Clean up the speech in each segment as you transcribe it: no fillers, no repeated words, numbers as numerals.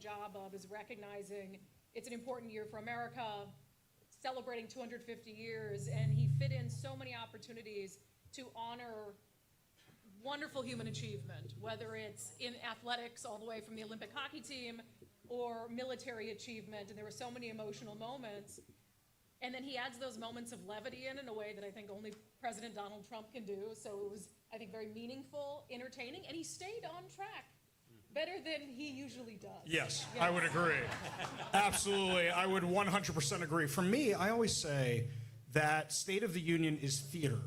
job of is recognizing it's an important year for America, celebrating 250 years, and he fit in so many opportunities to honor wonderful human achievement, whether it's in athletics all the way from the Olympic hockey team or military achievement, and there were so many emotional moments. And then he adds those moments of levity in a way that I think only President Donald Trump can do. So it was, I think, very meaningful, entertaining, and he stayed on track better than he usually does. Yes, I would agree. Absolutely, I would 100% agree. For me, I always say that State of the Union is theater.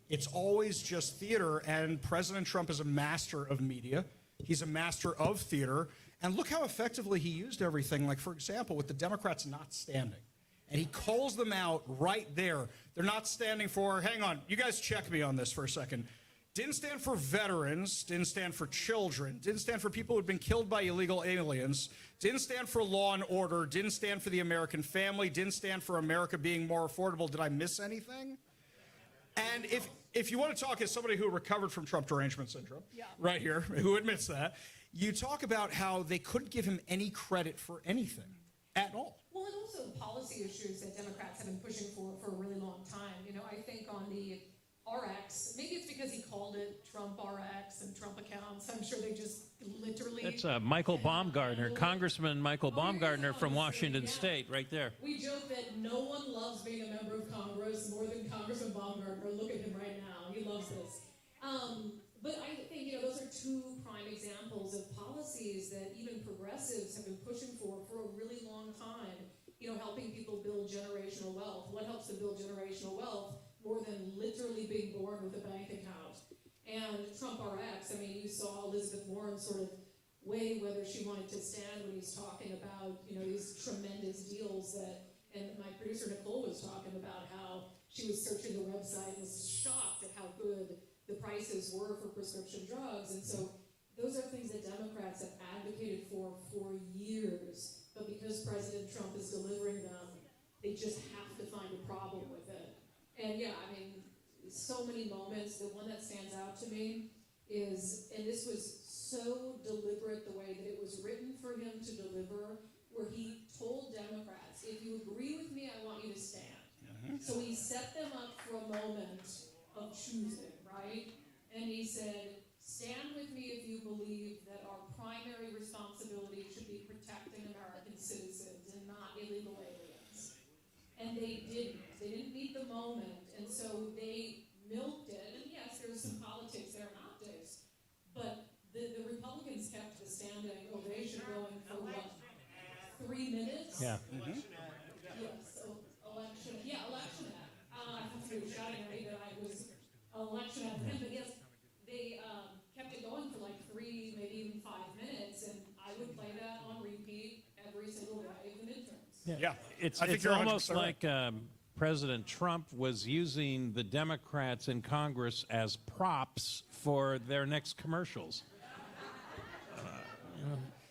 It's always just theater, and President Trump is a master of media. He's a master of theater, and look how effectively he used everything. Like, for example, with the Democrats not standing. And he calls them out right there. They're not standing for, hang on, you guys check me on this for a second. Didn't stand for veterans, didn't stand for children, didn't stand for people who had been killed by illegal aliens, didn't stand for law and order, didn't stand for the American family, didn't stand for America being more affordable. Did I miss anything? And if you want to talk as somebody who recovered from Trump derangement syndrome, right here, who admits that, you talk about how they couldn't give him any credit for anything at all. Well, and also policy issues that Democrats have been pushing for a really long time. You know, I think on the RX, maybe it's because he called it Trump RX and Trump accounts. I'm sure they just literally... That's Michael Baumgartner, Congressman Michael Baumgartner from Washington State, right there. We joke that no one loves being a member of Congress more than Congressman Baumgartner. Look at him right now. He loves this. But I think, you know, those are two prime examples of policies that even progressives have been pushing for a really long time. You know, helping people build generational wealth. What helps them build generational wealth more than literally being born with a bank account? And Trump RX, I mean, you saw Elizabeth Warren sort of weigh whether she wanted to stand when he's talking about, you know, these tremendous deals that, and my producer Nicole was talking about how she was searching the website and was shocked at how good the prices were for prescription drugs. And so those are things that Democrats have advocated for years. But because President Trump is delivering them, they just have to find a problem with it. And yeah, I mean, so many moments. The one that stands out to me is, and this was so deliberate the way that it was written for him to deliver, where he told Democrats, if you agree with me, I want you to stand. So he set them up for a moment of choosing, right? And he said, stand with me if you believe that our primary responsibility should be protecting American citizens and not illegal aliens. And they didn't. They didn't meet the moment. And so they milked it. And yes, there was some politics there in optics. But the Republicans kept the standing ovation going for what, 3 minutes? Yeah. Yes, election. Yeah, election act. I thought you were shouting at me that I was election act. But yes, they kept it going for like 3, maybe even 5 minutes. And I would play that on repeat every single day of the midterms. Yeah. It's I think you're almost 100% like President Trump was using the Democrats in Congress as props for their next commercials.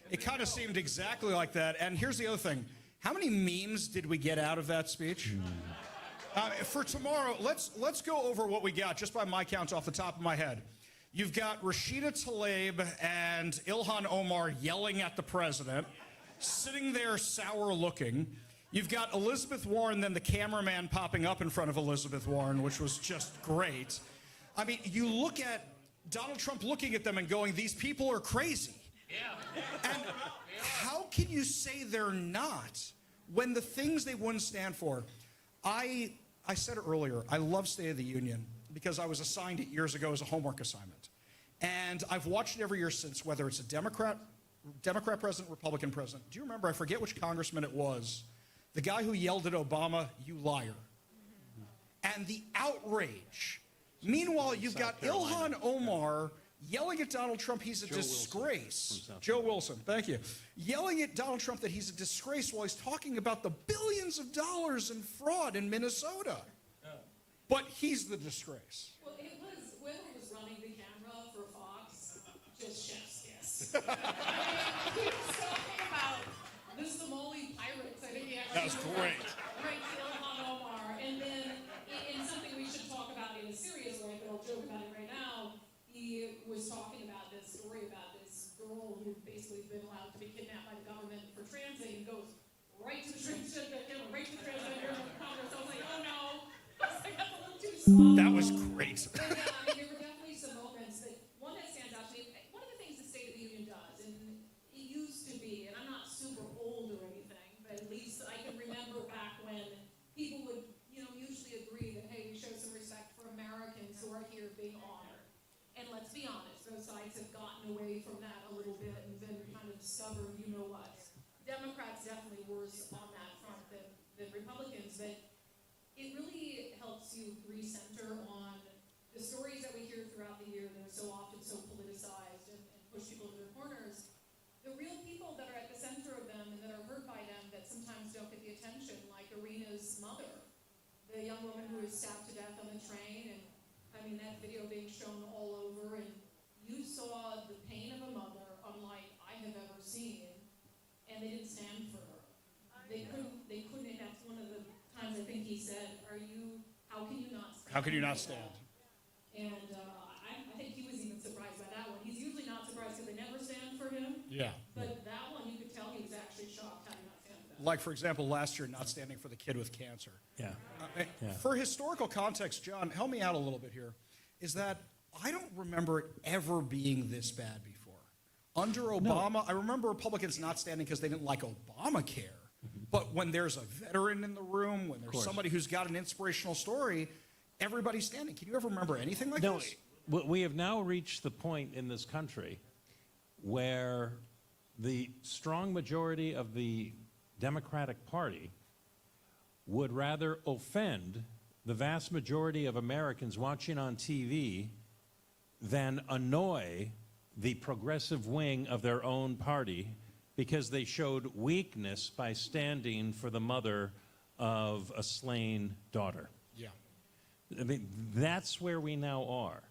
It kind of seemed exactly like that. And here's the other thing. How many memes did we get out of that speech? For tomorrow, let's go over what we got, just by my count off the top of my head. You've got Rashida Tlaib and Ilhan Omar yelling at the president, sitting there sour looking. You've got Elizabeth Warren, then the cameraman popping up in front of Elizabeth Warren, which was just great. I mean, you look at Donald Trump looking at them and going, these people are crazy. And how can you say they're not when the things they wouldn't stand for? I said it earlier, I love State of the Union because I was assigned it years ago as a homework assignment. And I've watched it every year since, whether it's a Democrat president, Republican president. Do you remember, I forget which congressman it was, the guy who yelled at Obama, you liar. And the outrage. Meanwhile, you've got Ilhan Omar yelling at Donald Trump he's a disgrace. Joe Wilson, thank you. Yelling at Donald Trump that he's a disgrace while he's talking about the billions of dollars in fraud in Minnesota. But he's the disgrace. Well, it was, whoever was running the camera for Fox, just chef's kiss. He was talking about the Somali pirates. I think he actually... That was great. Right, Ilhan Omar. And then, in something we should talk about in a serious way, but I'll joke about it right now, he was talking about this story about this girl who basically been allowed to be kidnapped by the government That was great. But yeah, I mean, there were definitely some moments, but one that stands out to me, one of the things the State of the Union does, and it used to be, and I'm not super old or anything, but at least I can remember back when people would, usually agree that, hey, we show some respect for Americans who are here being honored. And let's be honest, both sides have gotten away from that a little bit and been kind of stubborn, you know what. Democrats definitely worse on that front than Republicans, but it really helps you recenter on the stories that we hear throughout the year that are so often so politicized and push people to their corners. The real people that are at the center of them and that are hurt by them that sometimes don't get the attention, like Arena's mother, the young woman who was stabbed to death on the train, and I mean that video being shown all over, and you saw the pain of a mother unlike I have ever seen, and they didn't stand for her. They couldn't, and that's one of the times I think he said, how can you not stand? How can you not stand? And I think he was even surprised by that one. He's usually not surprised because they never stand for him. Yeah. But that one, you could tell he was actually shocked how do you not stand for that. Like, for example, last year, not standing for the kid with cancer. Yeah. For historical context, John, help me out a little bit here, is that I don't remember it ever being this bad before. Under Obama, I remember Republicans not standing because they didn't like Obamacare. But when there's a veteran in the room, when there's somebody who's got an inspirational story, everybody's standing. Can you ever remember anything like this? No, we have now reached the point in this country where the strong majority of the Democratic Party would rather offend the vast majority of Americans watching on TV than annoy the progressive wing of their own party because they showed weakness by standing for the mother of a slain daughter. Yeah. I mean, that's where we now are.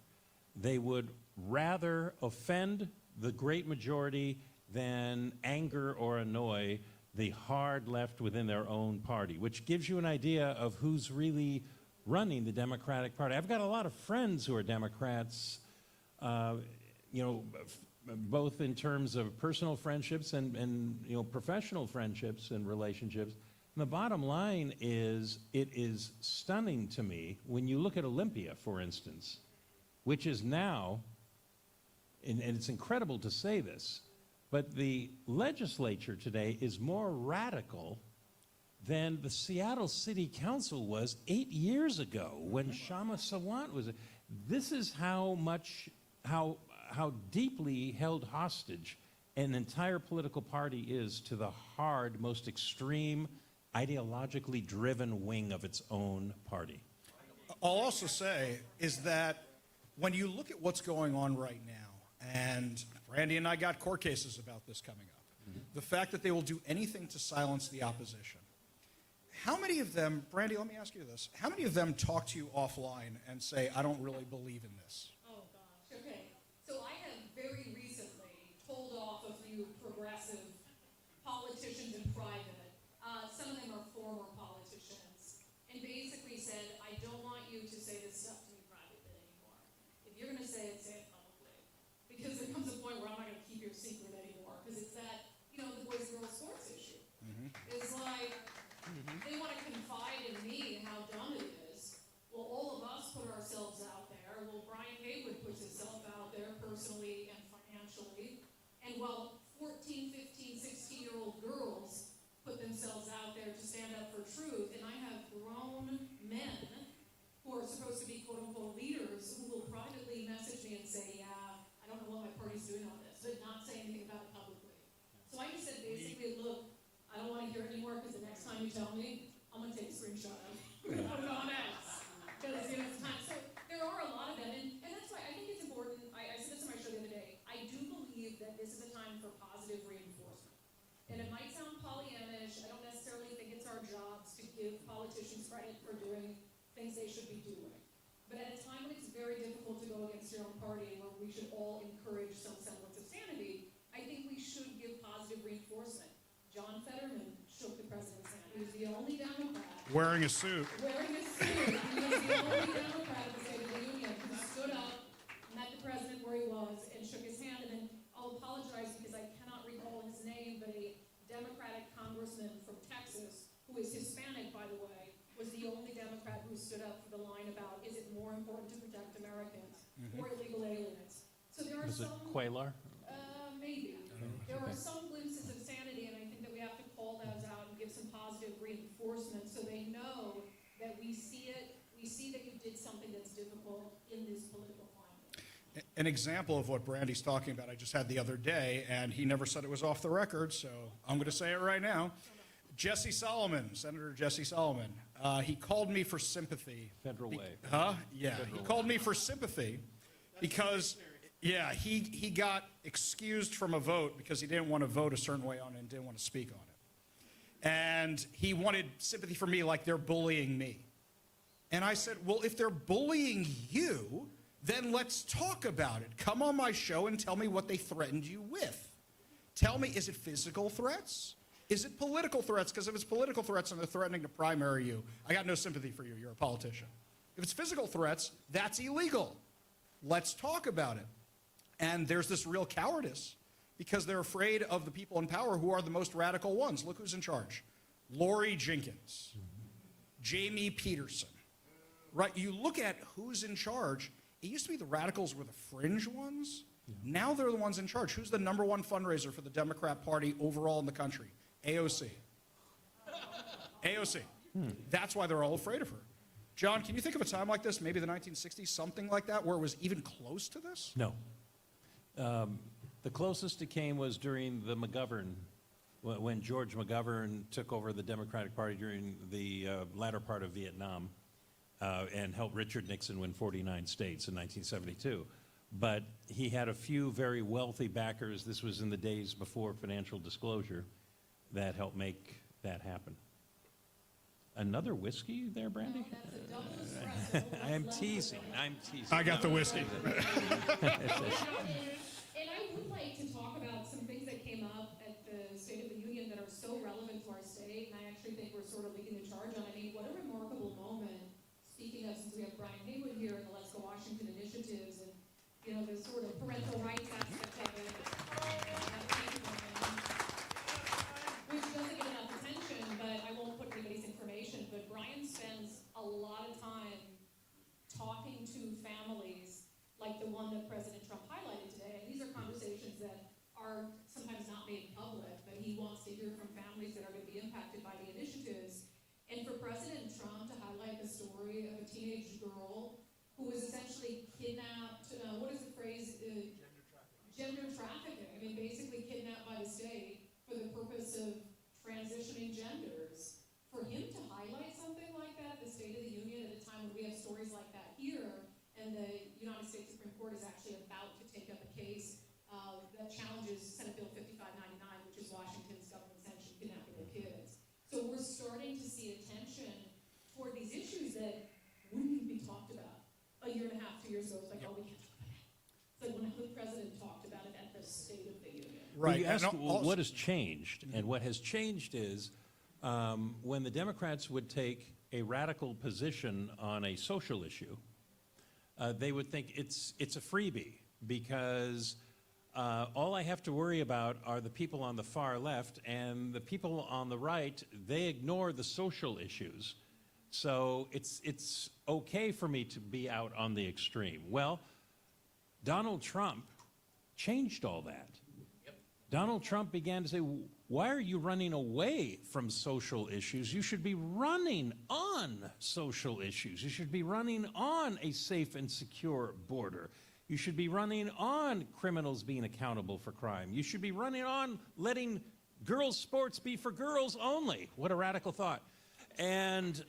They would rather offend the great majority than anger or annoy the hard left within their own party, which gives you an idea of who's really running the Democratic Party. I've got a lot of friends who are Democrats, both in terms of personal friendships and professional friendships and relationships. And the bottom line is, it is stunning to me when you look at Olympia, for instance, which is now, and it's incredible to say this, but the legislature today is more radical than the Seattle City Council was 8 years ago when Shama Sawant was. This is how deeply held hostage an entire political party is to the hard, most extreme, ideologically driven wing of its own party. I'll also say is that when you look at what's going on right now, and Randy and I got court cases about this coming up, the fact that they will do anything to silence the opposition. How many of them, Brandy, let me ask you this, how many of them talk to you offline and say, I don't really believe in this? Oh, gosh. Okay. So I have very recently told off a few progressive politicians in private. Some of them are former politicians. And basically said, I don't want you to say this stuff to me privately anymore. If you're going to say it publicly. Because there comes a point where I'm not going to keep your secret anymore. Because it's that, the boys and girls sports issue. It's like, they want to confide in me how dumb it is. Well, all of us put ourselves out there. Well, Brian Haywood puts himself out there personally and financially. And while 14, 15, 16-year-old girls put themselves out there to stand up for truth, and I have grown men who are supposed to be quote-unquote leaders who will privately message me and say, yeah, I don't know what my party's doing on this, but not say anything about it publicly. So I just said basically, look, I don't want to hear it anymore because the next time you tell me, I'm going to take a screenshot of it. I'm going to put it on X. Because it's time. So there are a lot of them, and that's why I think it's important. I said this on my show the other day. I do believe that this is a time for positive reinforcement. And it might sound Pollyannish. I don't necessarily think it's our jobs to give politicians credit for doing things they should be doing. But at a time when it's very difficult to go against your own party, where we should all encourage some semblance of sanity, I think we should give positive reinforcement. John Fetterman shook the president's hand. He was the only Democrat. Wearing a suit. Wearing a suit. He was the only Democrat at the State of the Union who stood up, met the president where he was, and shook his hand. And then I'll apologize because I cannot recall his name, but a Democratic congressman from Texas, who is Hispanic, by the way, was the only Democrat who stood up for the line about, is it Is it Quaylar? Maybe. There are some glimpses of sanity, and I think that we have to call those out and give some positive reinforcement so they know that we see it. We see that you did something that's difficult in this political climate. An example of what Brandy's talking about, I just had the other day, and he never said it was off the record, so I'm going to say it right now. Jesse Solomon, Senator Jesse Solomon, he called me for sympathy. Federal way. Yeah, he called me for sympathy because, yeah, he got excused from a vote because he didn't want to vote a certain way on it and didn't want to speak on it. And he wanted sympathy for me like they're bullying me. And I said, well, if they're bullying you, then let's talk about it. Come on my show and tell me what they threatened you with. Tell me, is it physical threats? Is it political threats? Because if it's political threats and they're threatening to primary you, I got no sympathy for you. You're a politician. If it's physical threats, that's illegal. Let's talk about it. And there's this real cowardice because they're afraid of the people in power who are the most radical ones. Look who's in charge. Lori Jenkins, Jamie Peterson. Right? You look at who's in charge. It used to be the radicals were the fringe ones. Now they're the ones in charge. Who's the #1 fundraiser for the Democrat Party overall in the country? AOC. AOC. That's why they're all afraid of her. John, can you think of a time like this, maybe the 1960s, something like that, where it was even close to this? No. The closest it came was during the McGovern, when George McGovern took over the Democratic Party during the latter part of Vietnam and helped Richard Nixon win 49 states in 1972. But he had a few very wealthy backers. This was in the days before financial disclosure that helped make that happen. Another whiskey there, Brandy? No, that's a double espresso. I'm teasing. I got the whiskey. And I would like to talk about some things that came up at the State of the Union that are so relevant to our state, and I actually think we're sort of leading the charge on. I mean, what a remarkable moment, speaking of, since we have Brian Haywood here and the Let's Go Washington initiatives, and, you know, the sort of parental rights aspect of it. Which doesn't get enough attention, but I won't put anybody's information, but Brian spends a lot of time talking to families like the one that President Trump highlighted today. And these are conversations that are sometimes not made public, but he wants to hear from families that are going to be impacted by the initiatives. And for President Trump to highlight the story of a teenage girl who was essentially kidnapped, what is the phrase? Gender trafficking. I mean, basically kidnapped by the state for the purpose of transitioning genders. For him to highlight something like that at the State of the Union at a time when we have stories like that here, and the United States Supreme Court is actually about to take up a case that challenges Senate Bill 5599, which is Washington's government-sanctioned kidnapping of kids. So we're starting to see attention for these issues that wouldn't even be talked about a year and a half, 2 years ago. It's like, oh, we can't talk about it. It's like when the president talked about it at the State of the Union. Well, Right. you asked, And also- what has changed? And what has changed is when the Democrats would take a radical position on a social issue, they would think it's a freebie because all I have to worry about are the people on the far left, and the people on the right, they ignore the social issues. So it's okay for me to be out on the extreme. Well, Donald Trump changed all that. Donald Trump began to say, why are you running away from social issues? You should be running on social issues. You should be running on a safe and secure border. You should be running on criminals being accountable for crime. You should be running on letting girls' sports be for girls only. What a radical thought. And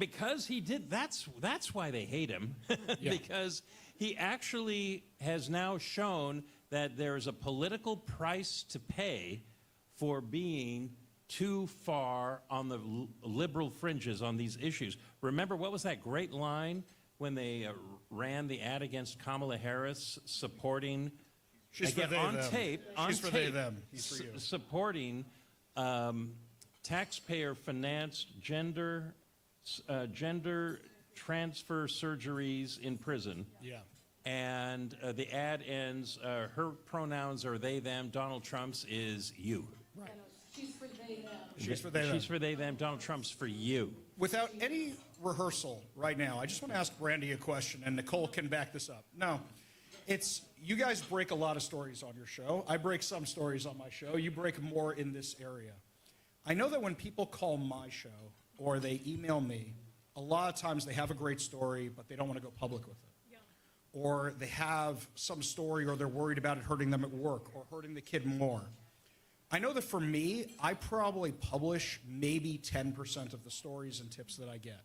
because he did, that's why they hate him, because he actually has now shown that there's a political price to pay for being too far on the liberal fringes on these issues. Remember, what was that great line when they ran the ad against Kamala Harris supporting, She's again, for they, on them. tape, on She's for tape, they, them. He's for you. supporting taxpayer-financed gender transfer surgeries in prison. Yeah. And the ad ends, her pronouns are they, them, Donald Trump's is you. Right. She's for they, them. She's for they, them. She's for they, them, Donald Trump's for you. Without any rehearsal right now, I just want to ask Brandy a question, and Nicole can back this up. No. it's, you guys break a lot of stories on your show. I break some stories on my show. You break more in this area. I know that when people call my show or they email me, a lot of times they have a great story, but they don't want to go public with it. Yeah. Or they have some story or they're worried about it hurting them at work or hurting the kid more. I know that for me, I probably publish maybe 10% of the stories and tips that I get.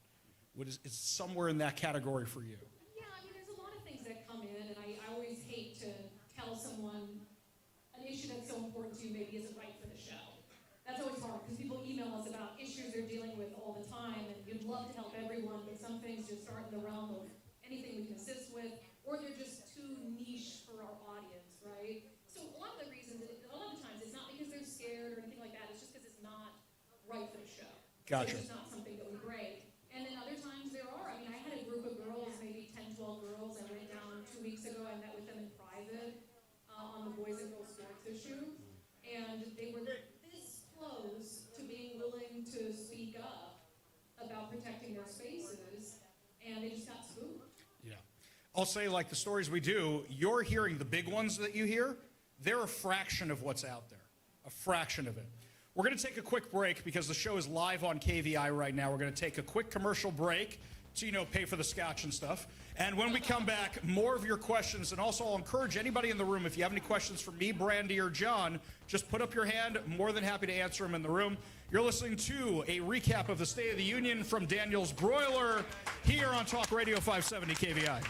It's somewhere in that category for you. Yeah, I mean, there's a lot of things that come in, and I always hate to tell someone an issue that's so important to you maybe isn't right for the show. That's always hard, because people email us about issues they're dealing with all the time, and you'd love to help everyone, but some things just aren't in the realm of anything we can assist with, or they're just too niche for our audience, right? So a lot of the reasons, a lot of the times, it's not because they're scared or anything like that, it's just because it's not right for the show. Gotcha. It's just not something that we break. And then other times there are. I mean, I had a group of girls, maybe 10, 12 girls. I went down 2 weeks ago. I met with them in private on the boys and girls sports issue. And they were this close to being willing to speak up about protecting their spaces. And they just got spooked. Yeah. I'll say, like the stories we do, you're hearing the big ones that you hear. They're a fraction of what's out there. A fraction of it. We're going to take a quick break because the show is live on KVI right now. We're going to take a quick commercial break to, pay for the scotch and stuff. And when we come back, more of your questions. And also, I'll encourage anybody in the room, if you have any questions for me, Brandy, or John, just put up your hand. More than happy to answer them in the room. You're listening to a recap of the State of the Union from Daniel's Broiler here on Talk Radio 570 KVI.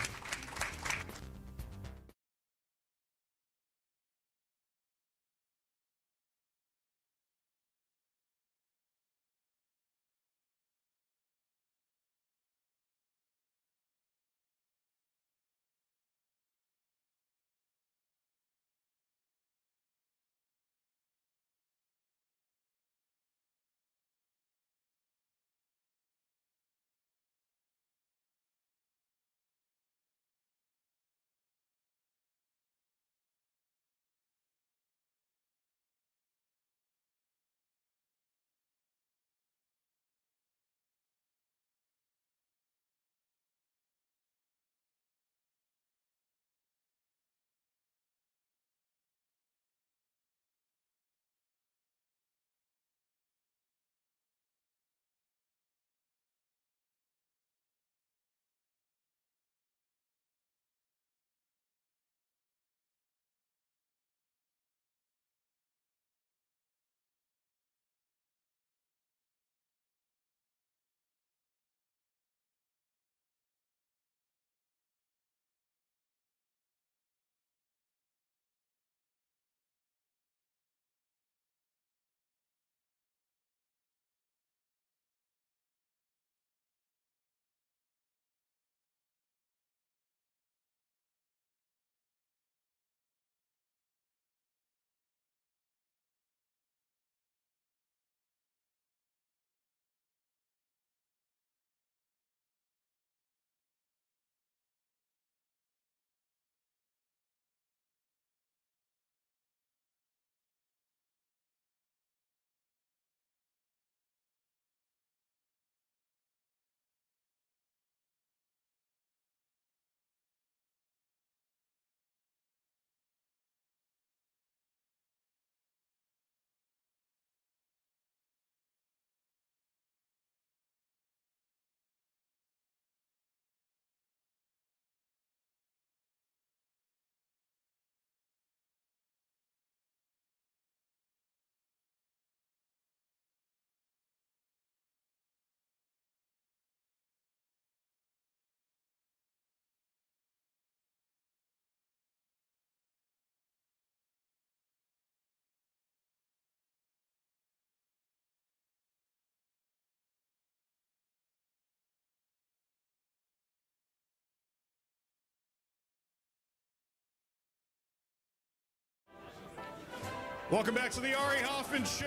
Welcome back to the Ari Hoffman Show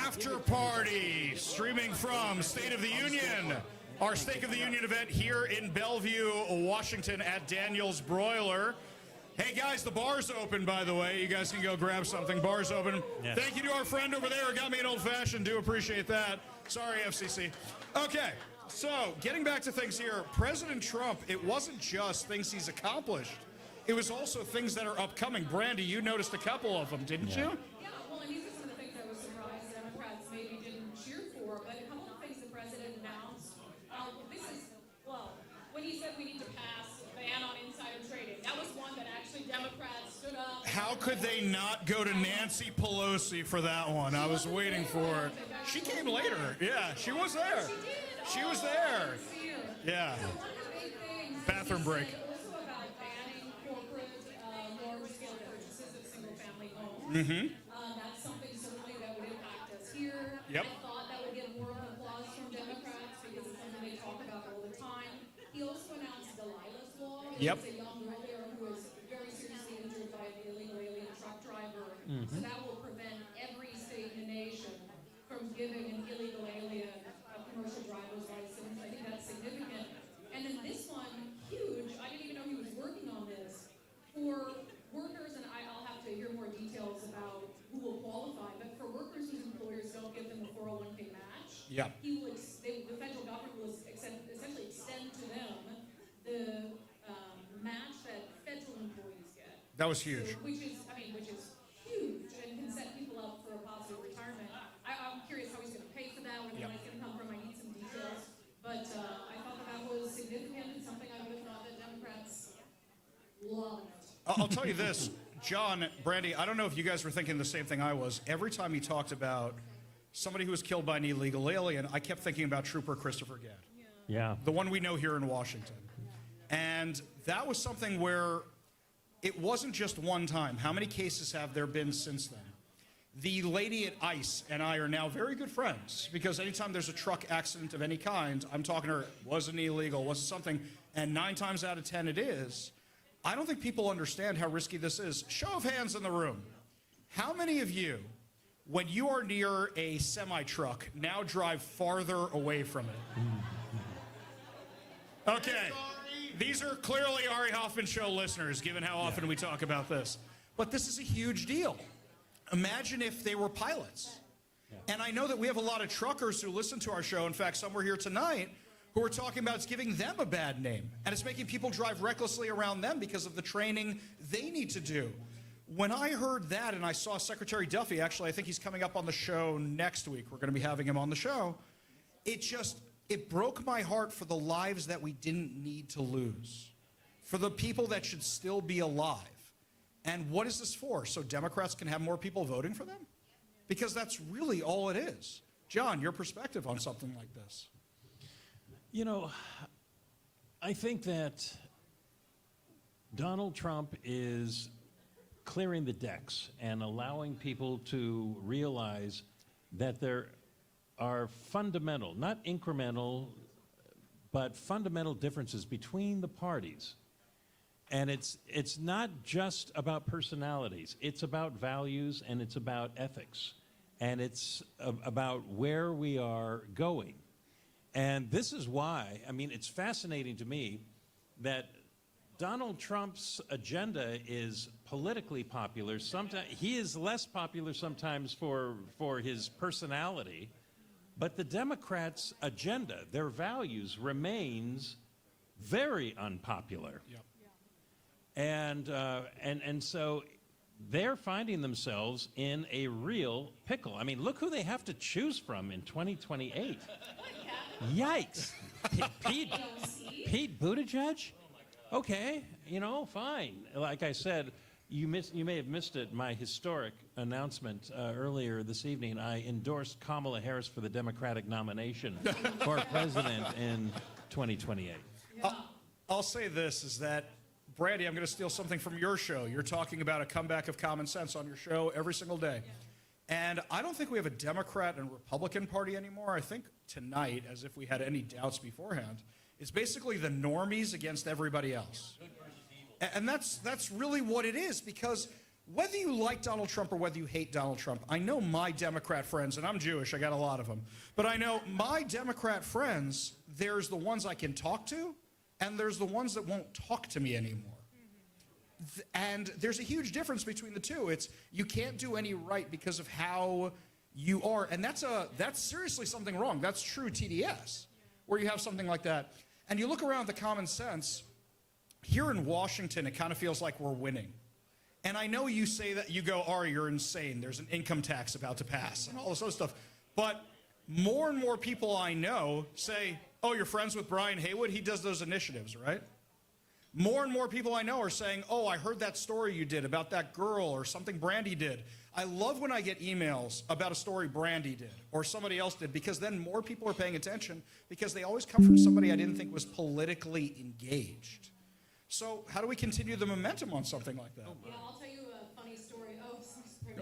After Party, streaming from State of the Union, our State of the Union event here in Bellevue, Washington at Daniel's Broiler. Hey guys, the bar's open, by the way. You guys can go grab something. Bar's open. Yes. Thank you to our friend over there who got me an old fashioned. Do appreciate that. Sorry, FCC. Okay, so getting back to things here, President Trump, it wasn't just things he's accomplished. it was also things that are upcoming. Brandy, you noticed a couple of them, didn't you? Yeah, well, and these are some of the things I was surprised Democrats maybe didn't cheer for, but a couple of things the president announced. When he said we need to pass a ban on insider trading, that was one that actually Democrats stood up. How could they not go to Nancy Pelosi for that one? I was waiting for it. She came later. Yeah, she was there. She was there. Yeah. So one of the big things Bathroom break. also about banning corporate large-scale purchases of single-family homes. That's something certainly that would impact us here. Yep. I thought that would get more applause from Democrats because it's something they talk about all the time. He also announced Delilah's Law. Yep. There's a young girl there who was very seriously injured by an illegal alien truck driver. So that will prevent every state in the nation from giving an illegal alien a commercial driver's license. I think that's significant. And then this one, huge, I didn't even know he was working on this, for workers, and I'll have to hear more details about who will qualify, but for workers whose employers don't give them a 401k match, Yeah. the federal government will essentially extend to them the match that federal employees get. That was huge. So, which is huge and can set people up for a positive retirement. I'm curious how he's going to pay for that, where the money's going to come from. I need some details. But I thought that was significant and something I would have thought that Democrats loved. I'll tell you this, John, Brandy, I don't know if you guys were thinking the same thing I was. Every time he talked about somebody who was killed by an illegal alien, I kept thinking about Trooper Christopher Gadd, Yeah. the one we know here in Washington. And that was something where it wasn't just one time. How many cases have there been since then? The lady at ICE and I are now very good friends because anytime there's a truck accident of any kind, I'm talking to her, wasn't illegal, wasn't something, and 9 times out of 10 it is. I don't think people understand how risky this is. Show of hands in the room. How many of you, when you are near a semi-truck, now drive farther away from it? Okay. These are clearly Ari Hoffman Show listeners, given how often we talk about this. But this is a huge deal. Imagine if they were pilots. And I know that we have a lot of truckers who listen to our show. In fact, some were here tonight who are talking about it's giving them a bad name. And it's making people drive recklessly around them because of the training they need to do. When I heard that and I saw Secretary Duffy, actually, I think he's coming up on the show next week. We're going to be having him on the show. It broke my heart for the lives that we didn't need to lose, for the people that should still be alive. And what is this for? So Democrats can have more people voting for them? Because that's really all it is. John, your perspective on something like this. You know, I think that Donald Trump is clearing the decks and allowing people to realize that there are fundamental, not incremental, but fundamental differences between the parties. And it's not just about personalities. It's about values and it's about ethics. And it's about where we are going. And this is why, I mean, it's fascinating to me that Donald Trump's agenda is politically popular. Sometimes he is less popular sometimes for his personality, but the Democrats' agenda, their values, remains very unpopular. Yep. And so they're finding themselves in a real pickle. I mean, look who they have to choose from in 2028. Yikes. Pete Buttigieg? Okay, you know, fine. Like I said, you may have missed it, my historic announcement earlier this evening. I endorsed Kamala Harris for the Democratic nomination for president in 2028. I'll say this, is that, Brandy, I'm going to steal something from your show. You're talking about a comeback of common sense on your show every single day. And I don't think we have a Democrat and Republican Party anymore. I think tonight, as if we had any doubts beforehand, it's basically the normies against everybody else. And that's really what it is, because whether you like Donald Trump or whether you hate Donald Trump, I know my Democrat friends, and I'm Jewish, I got a lot of them, but I know my Democrat friends, there's the ones I can talk to, and there's the ones that won't talk to me anymore. And there's a huge difference between the two. It's you can't do any right because of how you are, and that's seriously something wrong. That's true TDS, where you have something like that. And you look around the common sense, here in Washington, it kind of feels like we're winning. And I know you say that, you go, Ari, you're insane. There's an income tax about to pass and all this other stuff. But more and more people I know say, oh, you're friends with Brian Haywood? He does those initiatives, right? More and more people I know are saying, oh, I heard that story you did about that girl or something Brandy did. I love when I get emails about a story Brandy did or somebody else did, because then more people are paying attention, because they always come from somebody I didn't think was politically engaged. So how do we continue the momentum on something like that? Yeah, I'll tell you a funny story. Oh, sorry.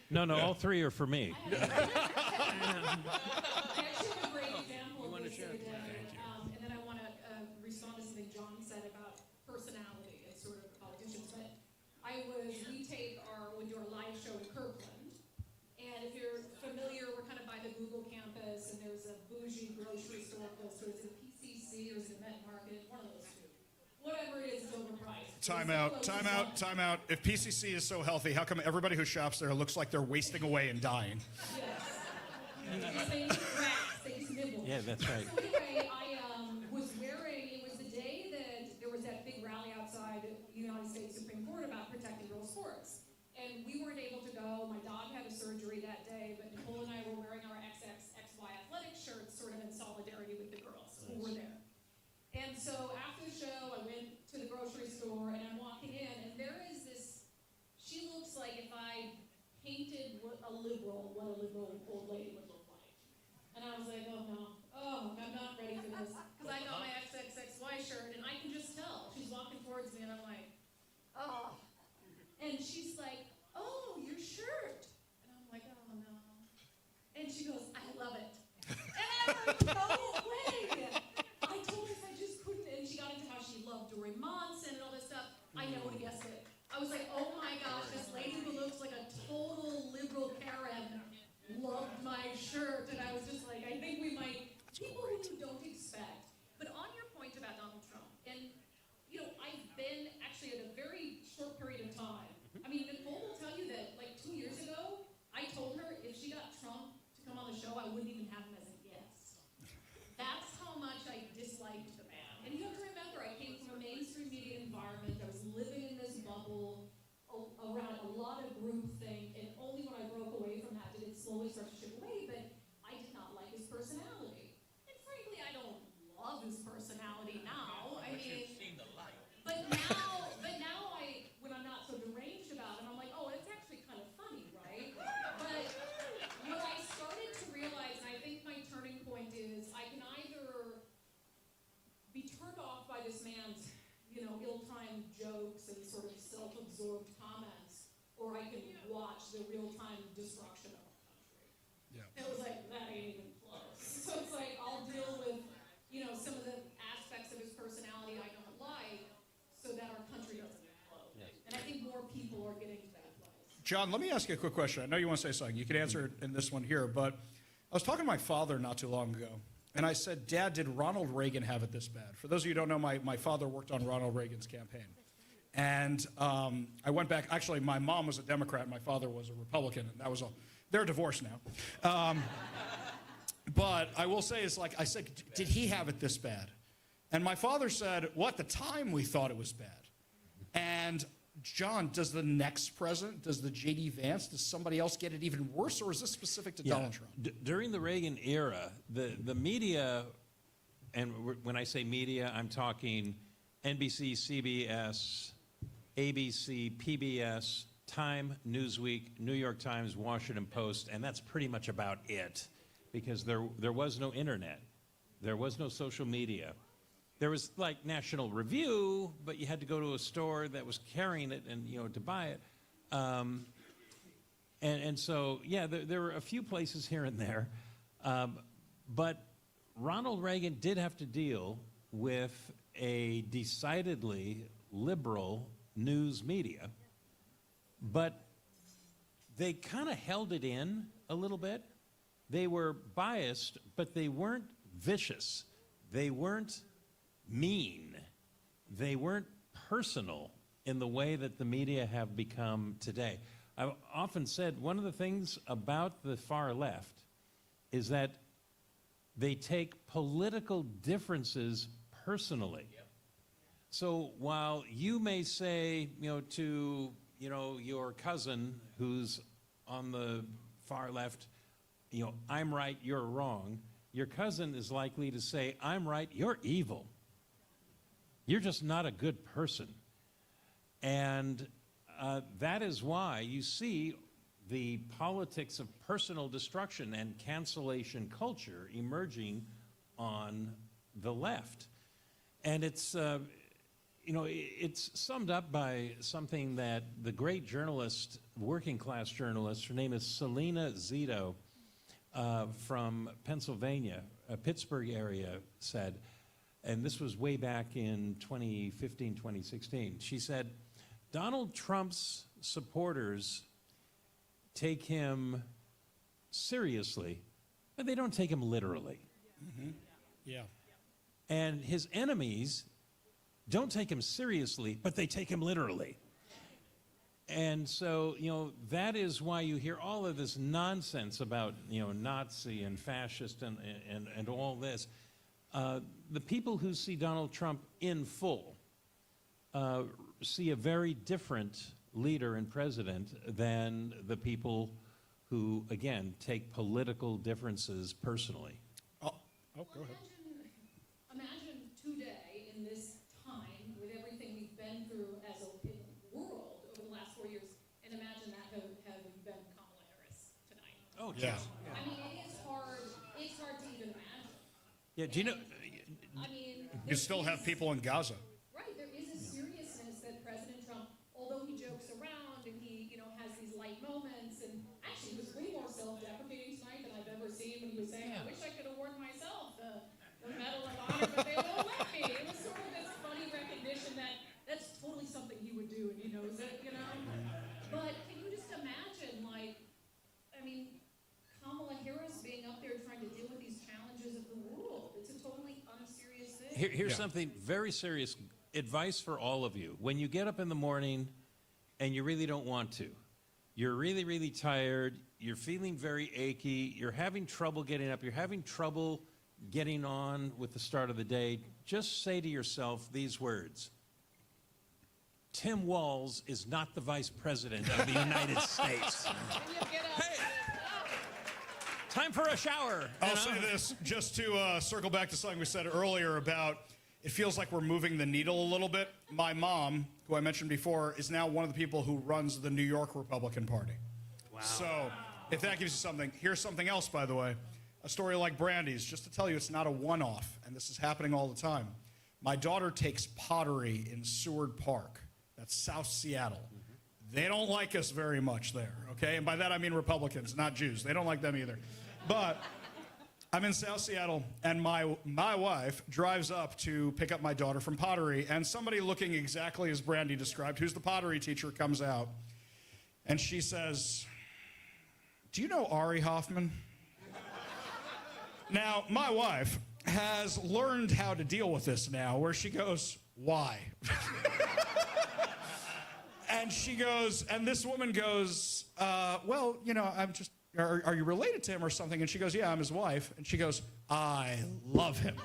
No, all three are for me. I actually have a great example of this the other day. And then I want to respond to something John said about personality and sort of politicians. But we do our live show in Kirkland. And if you're familiar, we're kind of by the Google campus, and there's a bougie grocery store close to it. Is it PCC or is it Met Market? One of those two. Whatever it is, it's overpriced. Time out. If PCC is so healthy, how come everybody who shops there looks like they're wasting away and dying? Yes. They eat rats, they just nibble. Yeah, that's right. So anyway, I was wearing, it was the day that there was that big rally outside the United States Supreme Court about protecting girls' sports. And we weren't able to go. My dog had a surgery that day, but Nicole and I were wearing our XXXY athletic shirts sort of in solidarity with the girls who were there. And so after the show, I went to the grocery store, and I'm walking in, and there is this, she looks like if I painted what a liberal old lady would look like. And I was like, I'm not ready for this. Because I got my XXXY shirt, and I can just tell. She's walking towards me, and I'm like, oh. And she's like, oh, your shirt. And I'm like, oh, no. And she goes, I love it. And I'm like, no way. I told her I just couldn't. And she got into how she loved Dory Monson and all this stuff. I never would have guessed it. I was like, oh my gosh, this lady who looks like a total liberal Karen loved my shirt. And I was just like, I think we might, people who you don't expect. But on your point about Donald Trump, and I've been actually at a very short period of time. I mean, Nicole will tell you that like 2 years ago, I told her if she got Trump to come on the show, I wouldn't even have him as a guest. That's how much I disliked the man. And you have to remember, I came from a mainstream media environment. I was living in this bubble around a lot of groupthink, and only when I broke away from that did it slowly start to chip away. But I did not like his personality. And frankly, I don't love his personality now. I mean, but now when I'm not so deranged about him, I'm like, oh, it's actually kind of funny, right? But what I started to realize, and I think my turning point is, I can either be turned off by this man's, ill-timed jokes and sort of self-absorbed comments, or I can watch the real-time destruction of our country. Yeah. It was like, that ain't even close. So it's like, I'll deal with, some of the aspects of his personality I don't like, so that our country doesn't implode. Yes. And I think more people are getting to that place. John, let me ask you a quick question. I know you want to say something. You can answer it in this one here, but I was talking to my father not too long ago, and I said, Dad, did Ronald Reagan have it this bad? For those of you who don't know, my father worked on Ronald Reagan's campaign. And I went back. Actually, my mom was a Democrat, and my father was a Republican, and that was all. They're divorced now. But I will say, I said, did he have it this bad? And my father said, well, at the time we thought it was bad. And John, does the next president, does the J.D. Vance, does somebody else get it even worse, or is this specific to Donald Trump? During the Reagan era, the media, and when I say media, I'm talking NBC, CBS, ABC, PBS, Time, Newsweek, New York Times, Washington Post, and that's pretty much about it, because there was no internet. There was no social media. There was like National Review, but you had to go to a store that was carrying it and to buy it. And so, yeah, there were a few places here and there. But Ronald Reagan did have to deal with a decidedly liberal news media. But they kind of held it in a little bit. They were biased, but they weren't vicious. They weren't mean. They weren't personal in the way that the media have become today. I've often said one of the things about the far left is that They take political differences personally. So while you may say, to, your cousin who's on the far left, I'm right, you're wrong, your cousin is likely to say, I'm right, you're evil. You're just not a good person. And that is why you see the politics of personal destruction and cancellation culture emerging on the left. And it's, it's summed up by something that the great journalist, working class journalist, her name is Selena Zito from Pennsylvania, Pittsburgh area, said, and this was way back in 2015, 2016. She said, Donald Trump's supporters take him seriously, but they don't take him literally. Mm-hmm. Yeah. And his enemies don't take him seriously, but they take him literally. And so, that is why you hear all of this nonsense about, Nazi and fascist and all this. The people who see Donald Trump in full see a very different leader and president than the people who, again, take political differences personally. Oh, go ahead. Imagine today, in this time, with everything we've been through as a world over the last 4 years, and imagine that having been Kamala Harris tonight. Oh, yeah. I mean, it's hard to even imagine. Yeah, do you know? I mean, You still have people in Gaza. right, there is a seriousness that President Trump, although he jokes around and he, has these light moments, and actually he was way more self-deprecating tonight than I've ever seen when he was saying, I wish I could award myself the Medal of Honor, but they won't let me. It was sort of this funny recognition that that's totally something he would do, and he knows it, But can you just imagine, Kamala Harris being up there trying to deal with these challenges of the world? It's a totally unserious thing. Here's something very serious, advice for all of you. When you get up in the morning and you really don't want to, you're really, really tired, you're feeling very achy, you're having trouble getting up, you're having trouble getting on with the start of the day, just say to yourself these words: Tim Walz is not the Vice President of the United States. Hey, time for a shower. I'll say this, just to circle back to something we said earlier about it feels like we're moving the needle a little bit. My mom, who I mentioned before, is now one of the people who runs the New York Republican Party. Wow. So if that gives you something, here's something else, by the way. A story like Brandy's, just to tell you it's not a one-off, and this is happening all the time. My daughter takes pottery in Seward Park. That's South Seattle. They don't like us very much there, okay? And by that I mean Republicans, not Jews. They don't like them either. But I'm in South Seattle, and my wife drives up to pick up my daughter from pottery, and somebody looking exactly as Brandy described, who's the pottery teacher, comes out, and she says, do you know Ari Hoffman? Now, my wife has learned how to deal with this now, where she goes, why? And she goes, and this woman goes, well, I'm just, are you related to him or something? And she goes, yeah, I'm his wife. And she goes, I love him.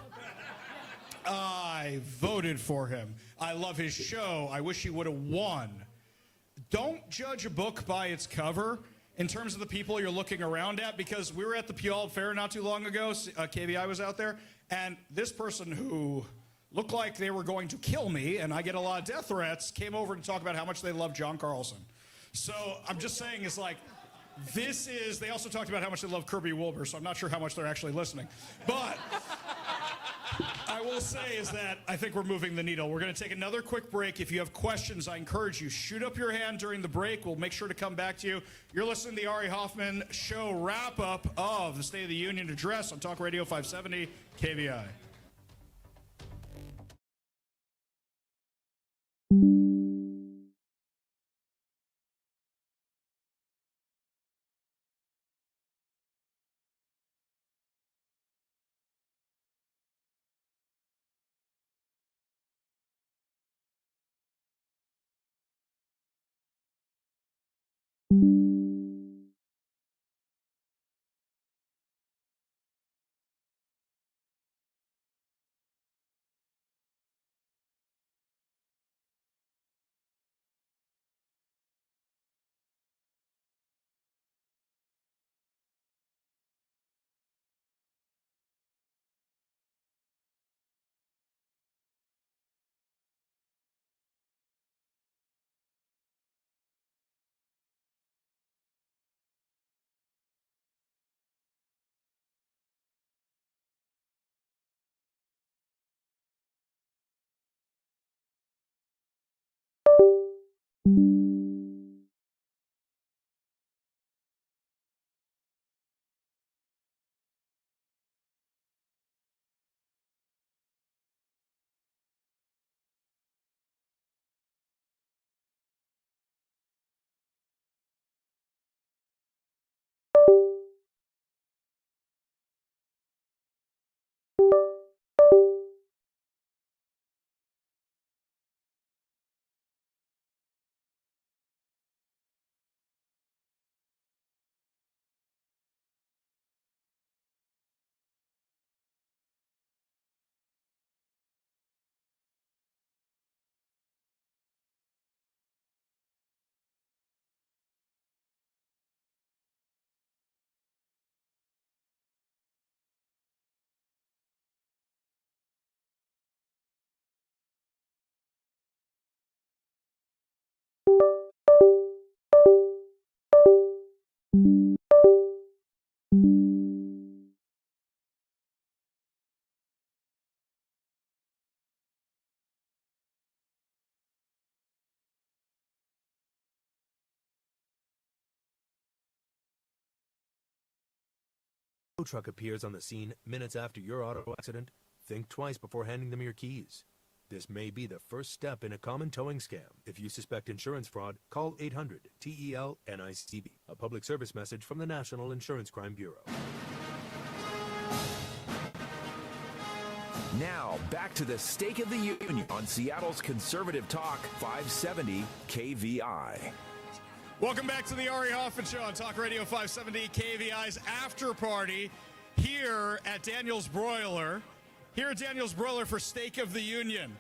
I voted for him. I love his show. I wish he would have won. Don't judge a book by its cover in terms of the people you're looking around at, because we were at the Puyallup Fair not too long ago. KBI was out there, and this person who looked like they were going to kill me, and I get a lot of death threats, came over to talk about how much they love John Carlson. So I'm just saying, it's like, they also talked about how much they love Kirby Wilbur, so I'm not sure how much they're actually listening. But I will say is that I think we're moving the needle. We're going to take another quick break. If you have questions, I encourage you, shoot up your hand during the break. We'll make sure to come back to you. You're listening to the Ari Hoffman Show wrap-up of the State of the Union address on Talk Radio 570 KVI. tow truck appears on the scene minutes after your auto accident, think twice before handing them your keys. This may be the first step in a common towing scam. If you suspect insurance fraud, call 800-TEL-NICB. A public service message from the National Insurance Crime Bureau. Now, back to the State of the Union on Seattle's Conservative Talk 570 KVI. Welcome back to the Ari Hoffman Show on Talk Radio 570 KVI's after party here at Daniel's Broiler. Here at Daniel's Broiler for Steak of the Union.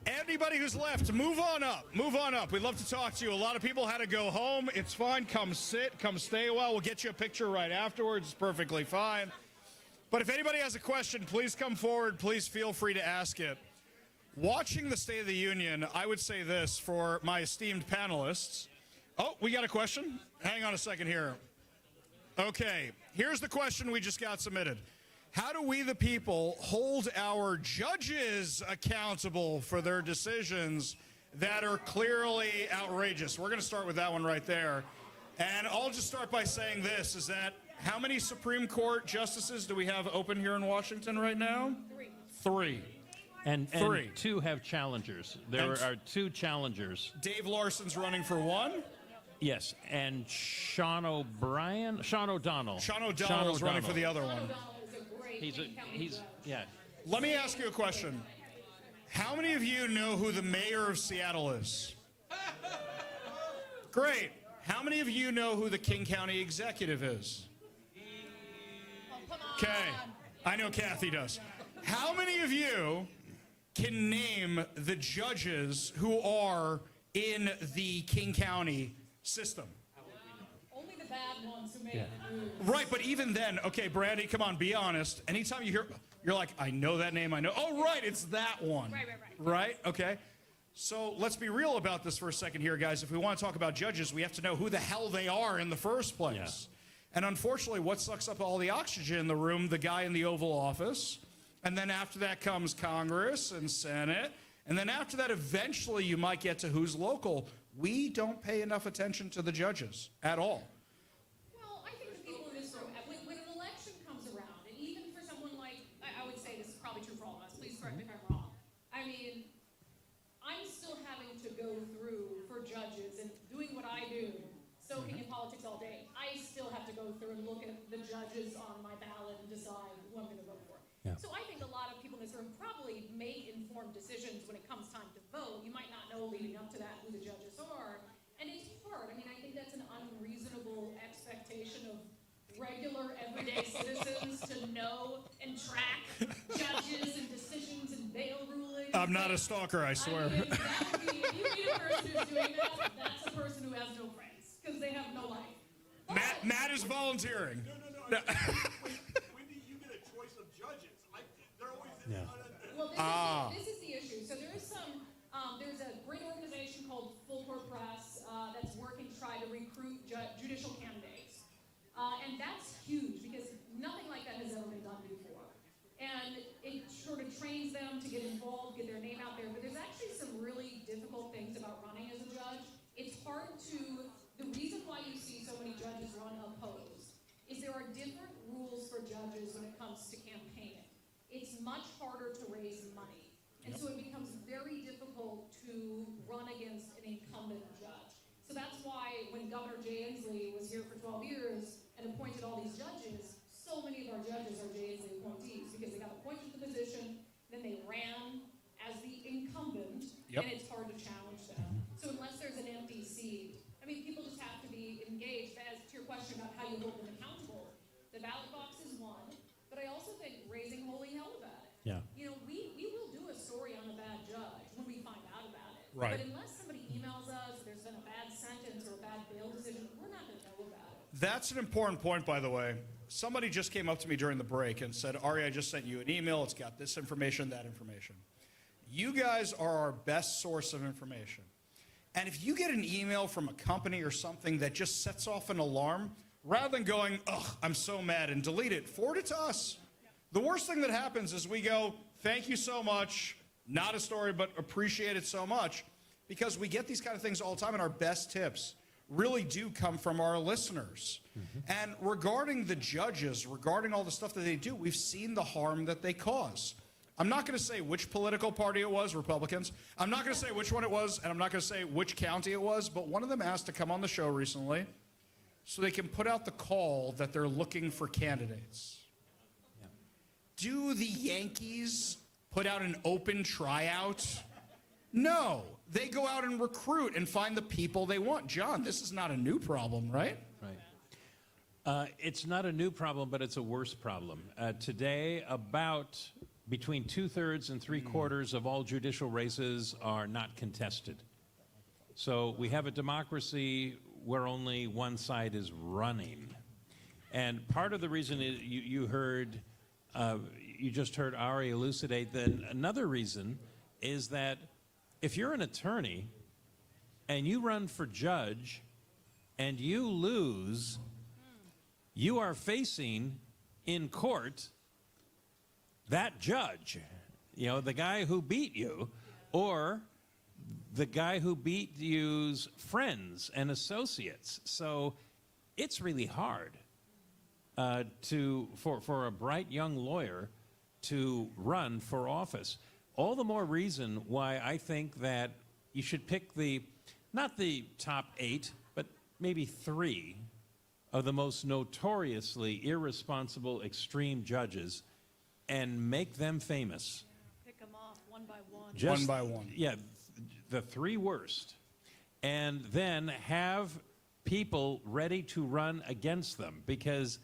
Anybody who's left, move on up. Move on up. We'd love to talk to you. A lot of people had to go home. It's fine. Come sit. Come stay a while. We'll get you a picture right afterwards. It's perfectly fine. But if anybody has a question, please come forward. Please feel free to ask it. Watching the State of the Union, I would say this for my esteemed panelists. Oh, we got a question? Hang on a second here. Okay, here's the question we just got submitted. How do we, the people, hold our judges accountable for their decisions that are clearly outrageous? We're going to start with that one right there. And I'll just start by saying this, is that how many Supreme Court justices do we have open here in Washington right now? Three. And Three. two have challengers. There are two challengers. Dave Larson's running for one. Yes, and Sean O'Donnell. Sean O'Donnell is running for the other one. Yeah. Let me ask you a question. How many of you know who the mayor of Seattle is? Great. How many of you know who the King County executive is? Okay. I know Kathy does. How many of you can name the judges who are in the King County system? Only the bad ones who make the news. Right, but even then, okay, Brandy, come on, be honest. Anytime you hear, you're like, I know that name, I know. Oh, right, it's that one. Right. Right, okay. So let's be real about this for a second here, guys. If we want to talk about judges, we have to know who the hell they are in the first place. Yeah. And unfortunately, what sucks up all the oxygen in the room? The guy in the Oval Office. And then after that comes Congress and Senate. And then after that, eventually you might get to who's local. We don't pay enough attention to the judges at all. Well, I think the people in this room, when an election comes around, and even for someone like, I would say this is probably true for all of us, please correct me if I'm wrong. I mean, I'm still having to go through for judges and doing what I do, soaking in politics all day. I still have to go through and look at the judges on my ballot and decide who I'm going to vote for. Yeah. So I think a lot of people in this room probably make informed decisions when it comes time to vote. You might not know leading up to that who the judges are. And it's hard. I mean, I think that's an unreasonable expectation of regular, everyday citizens to know and track judges and decisions and bail rulings. I'm not a stalker, I swear. I mean, that would be, if you meet a person who's doing that, that's a person who has no friends, because they have no life. Matt is volunteering. No. When do you get a choice of judges? They're always in Well, this is the issue. So there's a great organization called Full Court Press that's working to try to recruit judicial candidates. And that's huge because nothing like that has ever been done before. And it sort of trains them to get involved, get their name out there. But there's actually some really difficult things about running as a judge. It's hard to, the reason why you see so many judges run opposed is there are different rules for judges when it comes to campaigning. It's much harder to raise money. And so it becomes very difficult to run against an incumbent judge. So that's why when Governor Jay Inslee was here for 12 years and appointed all these judges, so many of our judges are Jay Inslee appointees because they got appointed to the position, then they ran as the incumbent, and it's hard to challenge them. So unless there's an empty seat, I mean, people just have to be engaged. As to your question about how you hold them accountable, the ballot box is one, but I also think raising holy hell about it. Yeah. You know, we will do a story on a bad judge when we find out about it. Right. But unless somebody emails us, there's been a bad sentence or a bad bail decision, we're not going to know about it. That's an important point, by the way. Somebody just came up to me during the break and said, Ari, I just sent you an email. It's got this information, that information. You guys are our best source of information. And if you get an email from a company or something that just sets off an alarm, rather than going, ugh, I'm so mad, and delete it, forward it to us. The worst thing that happens is we go, thank you so much, not a story, but appreciate it so much, because we get these kind of things all the time, and our best tips really do come from our listeners. And regarding the judges, regarding all the stuff that they do, we've seen the harm that they cause. I'm not going to say which political party it was, Republicans. I'm not going to say which one it was, and I'm not going to say which county it was, but one of them asked to come on the show recently so they can put out the call that they're looking for candidates. Do the Yankees put out an open tryout? No. They go out and recruit and find the people they want. John, this is not a new problem, right? Right. It's not a new problem, but it's a worse problem. Today, about between 2/3 and 3/4 of all judicial races are not contested. So we have a democracy where only one side is running. And part of the reason is you just heard Ari elucidate that another reason is that if you're an attorney and you run for judge and you lose, you are facing in court that judge, the guy who beat you, or the guy who beat you's friends and associates. So it's really hard for a bright young lawyer to run for office. All the more reason why I think that you should pick not the top 8, but maybe 3 of the most notoriously irresponsible extreme judges and make them famous. Pick them off one by one. One by one. Yeah, the 3 worst. And then have people ready to run against them. Because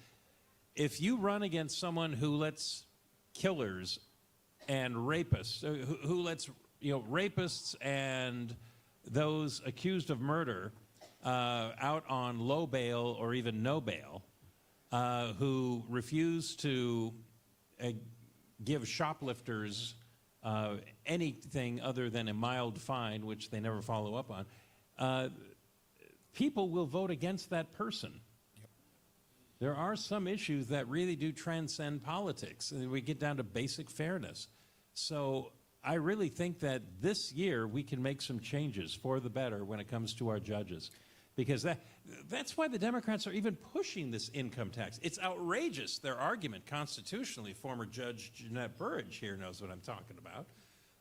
if you run against someone who lets killers and rapists, who lets rapists and those accused of murder out on low bail or even no bail, who refuse to give shoplifters anything other than a mild fine, which they never follow up on, people will vote against that person. There are some issues that really do transcend politics. We get down to basic fairness. So I really think that this year we can make some changes for the better when it comes to our judges. Because that's why the Democrats are even pushing this income tax. It's outrageous, their argument constitutionally. Former Judge Jeanette Burrage here knows what I'm talking about,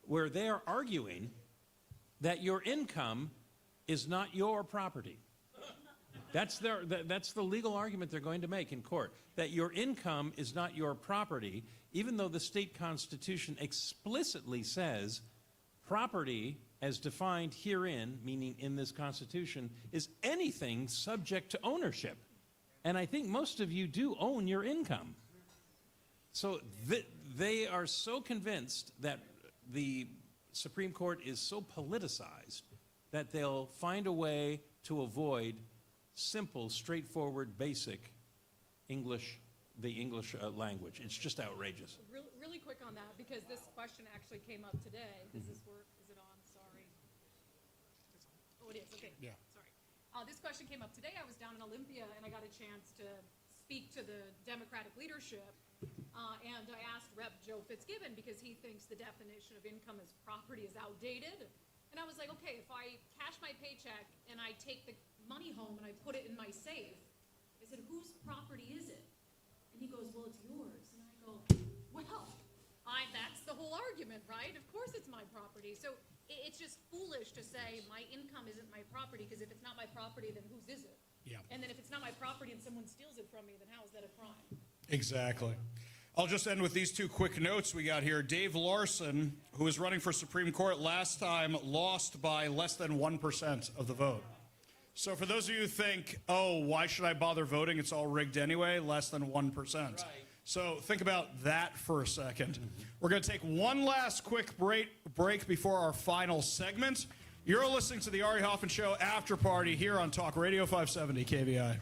where they are arguing that your income is not your property. That's the legal argument they're going to make in court, that your income is not your property, even though the state constitution explicitly says property as defined herein, meaning in this constitution, is anything subject to ownership. And I think most of you do own your income. So they are so convinced that the Supreme Court is so politicized that they'll find a way to avoid simple, straightforward, basic English, the English language. It's just outrageous. Really quick on that, because this question actually came up today. Does this work? Is it on? Sorry. Oh, it is. Okay. Yeah. Sorry. This question came up today. I was down in Olympia, and I got a chance to speak to the Democratic leadership. And I asked Rep. Joe Fitzgibbon, because he thinks the definition of income as property is outdated. And I was like, okay, if I cash my paycheck and I take the money home and I put it in my safe, I said, whose property is it? And he goes, well, it's yours. And I go, well, that's the whole argument, right? Of course it's my property. So it's just foolish to say my income isn't my property, because if it's not my property, then whose is it? Yeah. And then if it's not my property and someone steals it from me, then how is that a crime? Exactly. I'll just end with these 2 quick notes we got here. Dave Larson, who was running for Supreme Court last time, lost by less than 1% of the vote. So for those of you who think, oh, why should I bother voting? It's all rigged anyway, less than 1%. Right. So think about that for a second. We're going to take one last quick break before our final segment. You're listening to the Ari Hoffman Show After Party here on Talk Radio 570 KVI.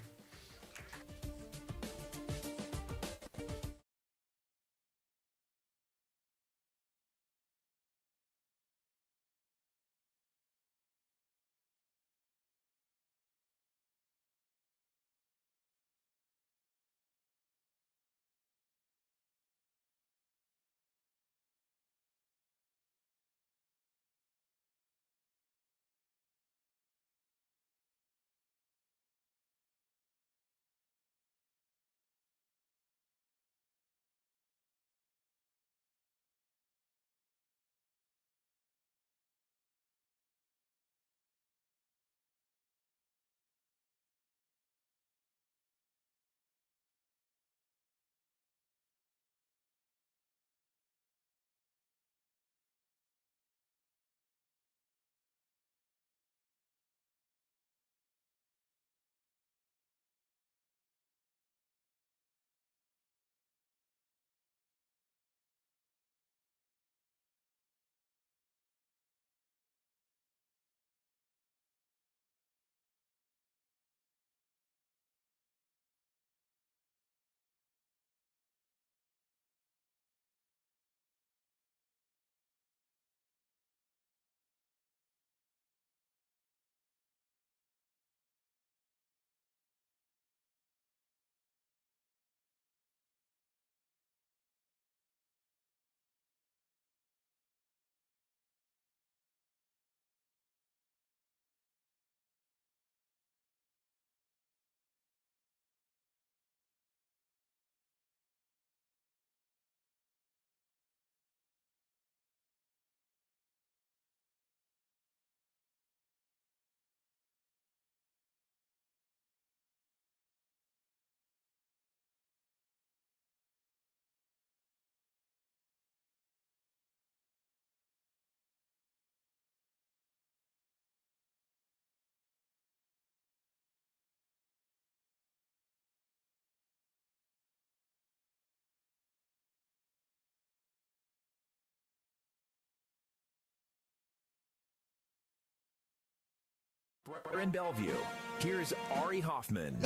We're in Bellevue. Here's Ari Hoffman.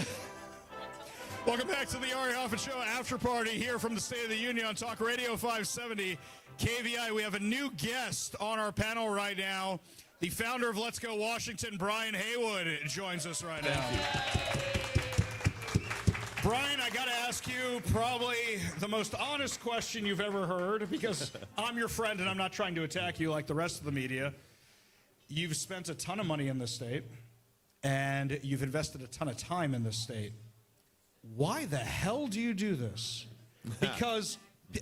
Welcome back to the Ari Hoffman Show after party here from the State of the Union on Talk Radio 570 KVI. We have a new guest on our panel right now. The founder of Let's Go Washington, Brian Haywood, joins us right now. Brian, I got to ask you probably the most honest question you've ever heard, because I'm your friend and I'm not trying to attack you like the rest of the media. You've spent a ton of money in this state, and you've invested a ton of time in this state. Why the hell do you do this? Because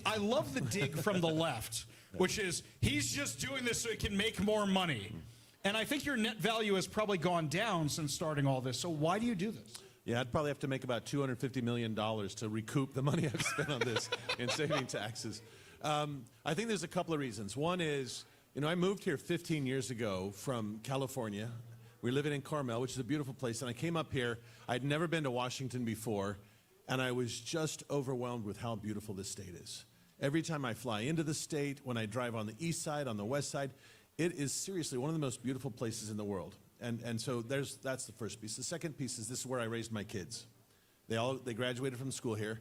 I love the dig from the left, which is he's just doing this so he can make more money. And I think your net value has probably gone down since starting all this. So why do you do this? Yeah, I'd probably have to make about $250 million to recoup the money I've spent on this in saving taxes. I think there's a couple of reasons. One is, I moved here 15 years ago from California. We're living in Carmel, which is a beautiful place. And I came up here. I'd never been to Washington before. And I was just overwhelmed with how beautiful this state is. Every time I fly into the state, when I drive on the east side, on the west side, it is seriously one of the most beautiful places in the world. And so that's the first piece. The second piece is this is where I raised my kids. They graduated from school here.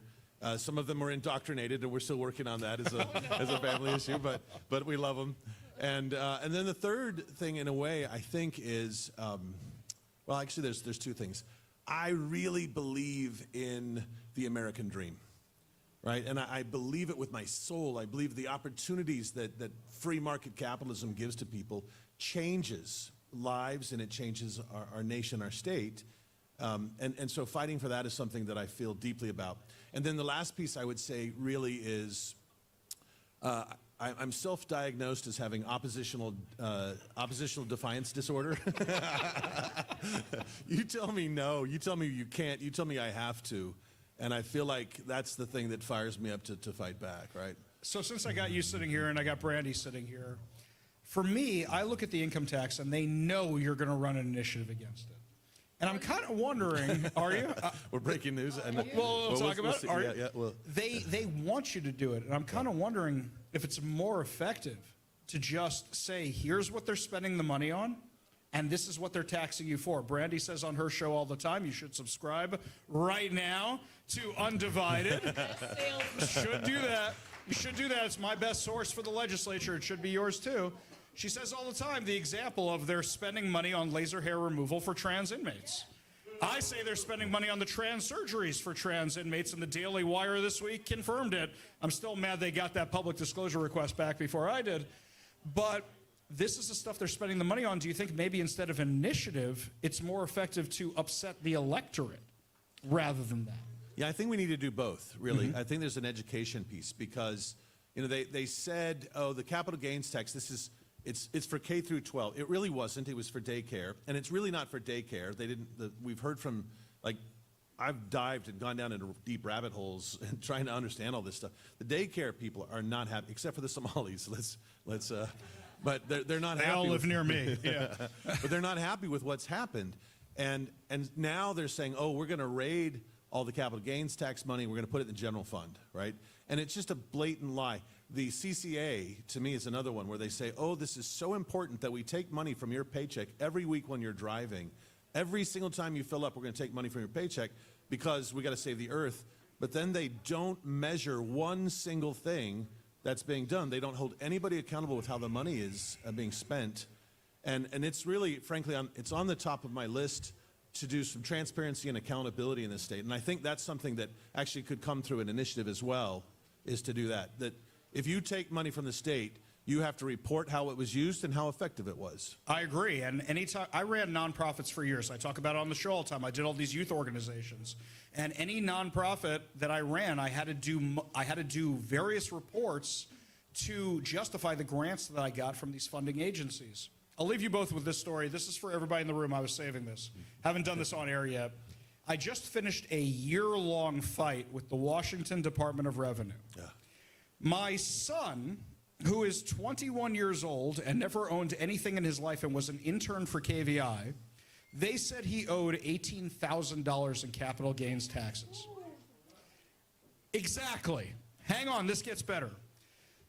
Some of them were indoctrinated, and we're still working on that as a family issue, but we love them. And then the third thing, in a way, I think is, well, actually, there's two things. I really believe in the American dream, right? And I believe it with my soul. I believe the opportunities that free market capitalism gives to people changes lives, and it changes our nation, our state. And so fighting for that is something that I feel deeply about. And then the last piece I would say really is, I'm self-diagnosed as having oppositional defiance disorder. You tell me no, you tell me you can't, you tell me I have to, and I feel like that's the thing that fires me up to fight back, right? So since I got you sitting here and I got Brandy sitting here, for me, I look at the income tax and they know you're going to run an initiative against it. And I'm kind of wondering, are you? We're breaking news. And we'll talk about it. Are you? Yeah, well. They want you to do it. And I'm kind of wondering if it's more effective to just say, here's what they're spending the money on, and this is what they're taxing you for. Brandy says on her show all the time, you should subscribe right now to Undivided. You should do that. You should do that. It's my best source for the legislature. It should be yours, too. She says all the time the example of they're spending money on laser hair removal for trans inmates. I say they're spending money on the trans surgeries for trans inmates, and the Daily Wire this week confirmed it. I'm still mad they got that public disclosure request back before I did. But this is the stuff they're spending the money on. Do you think maybe instead of initiative, it's more effective to upset the electorate rather than that? Yeah, I think we need to do both, really. I think there's an education piece because, they said, oh, the capital gains tax, it's for K through 12. It really wasn't. It was for daycare, and it's really not for daycare. We've heard from, I've dived and gone down into deep rabbit holes and trying to understand all this stuff. The daycare people are not happy, except for the Somalis. But they're not happy. They all live near me. Yeah. But they're not happy with what's happened, and now they're saying, oh, we're going to raid all the capital gains tax money. We're going to put it in the general fund, right? And it's just a blatant lie. The CCA, to me, is another one where they say, oh, this is so important that we take money from your paycheck every week when you're driving. Every single time you fill up, we're going to take money from your paycheck because we got to save the earth. But then they don't measure one single thing that's being done. They don't hold anybody accountable with how the money is being spent. And it's really, frankly, it's on the top of my list to do some transparency and accountability in this state. And I think that's something that actually could come through an initiative as well, is to do that. That if you take money from the state, you have to report how it was used and how effective it was. I agree. And anytime I ran nonprofits for years. I talk about it on the show all the time. I did all these youth organizations. And any nonprofit that I ran, I had to do various reports to justify the grants that I got from these funding agencies. I'll leave you both with this story. This is for everybody in the room. I was saving this. Haven't done this on air yet. I just finished a year-long fight with the Washington Department of Revenue. Yeah. My son, who is 21 years old and never owned anything in his life and was an intern for KVI, they said he owed $18,000 in capital gains taxes. Exactly. Hang on, this gets better.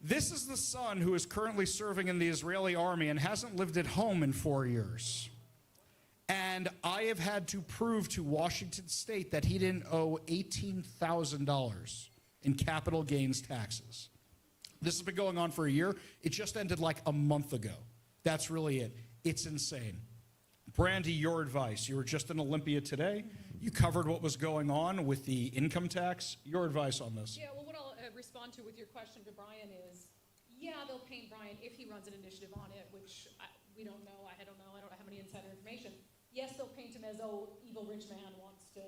This is the son who is currently serving in the Israeli army and hasn't lived at home in 4 years. And And I have had to prove to Washington State that he didn't owe $18,000 in capital gains taxes. This has been going on for a year. It just ended like a month ago. That's really it. It's insane. Brandy, your advice. You were just in Olympia today. You covered what was going on with the income tax. Your advice on this? Yeah, well, what I'll respond to with your question to Brian is, yeah, they'll paint Brian if he runs an initiative on it, which we don't know. I don't know. I don't have any insider information. Yes, they'll paint him as, oh, evil rich man wants to,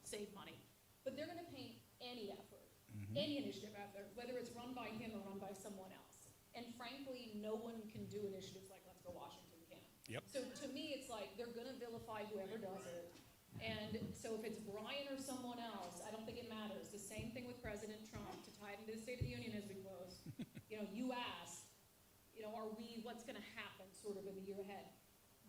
save money. But they're going to paint any effort, any initiative effort, whether it's run by him or run by someone else. And frankly, no one can do initiatives like Let's Go Washington can. Yep. So to me, it's like they're going to vilify whoever does it. And so if it's Brian or someone else, I don't think it matters. The same thing with President Trump, to tie it into the State of the Union as we close. You asked, what's going to happen sort of in the year ahead?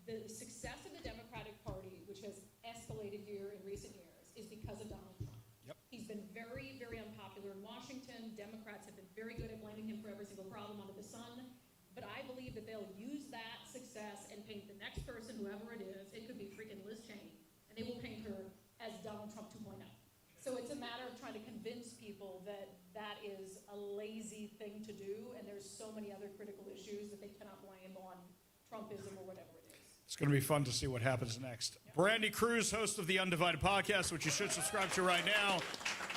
The success of the Democratic Party, which has escalated here in recent years, is because of Donald Trump. Yep. He's been very, very unpopular in Washington. Democrats have been very good at blaming him for every single problem under the sun. But I believe that they'll use that success and paint the next person, whoever it is. It could be freaking Liz Cheney. And they will paint her as Donald Trump 2.0. So it's a matter of trying to convince people that that is a lazy thing to do, and there's so many other critical issues that they cannot blame on Trumpism or whatever it is. It's going to be fun to see what happens next. Brandy Cruz, host of the Undivided Podcast, which you should subscribe to right now.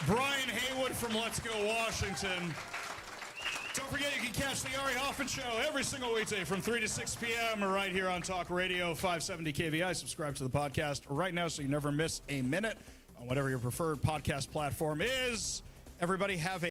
Brian Haywood from Let's Go Washington. Don't forget, you can catch the Ari Hoffman Show every single weekday from 3 to 6 p.m. right here on Talk Radio 570 KVI. Subscribe to the podcast right now so you never miss a minute on whatever your preferred podcast platform is. Everybody have a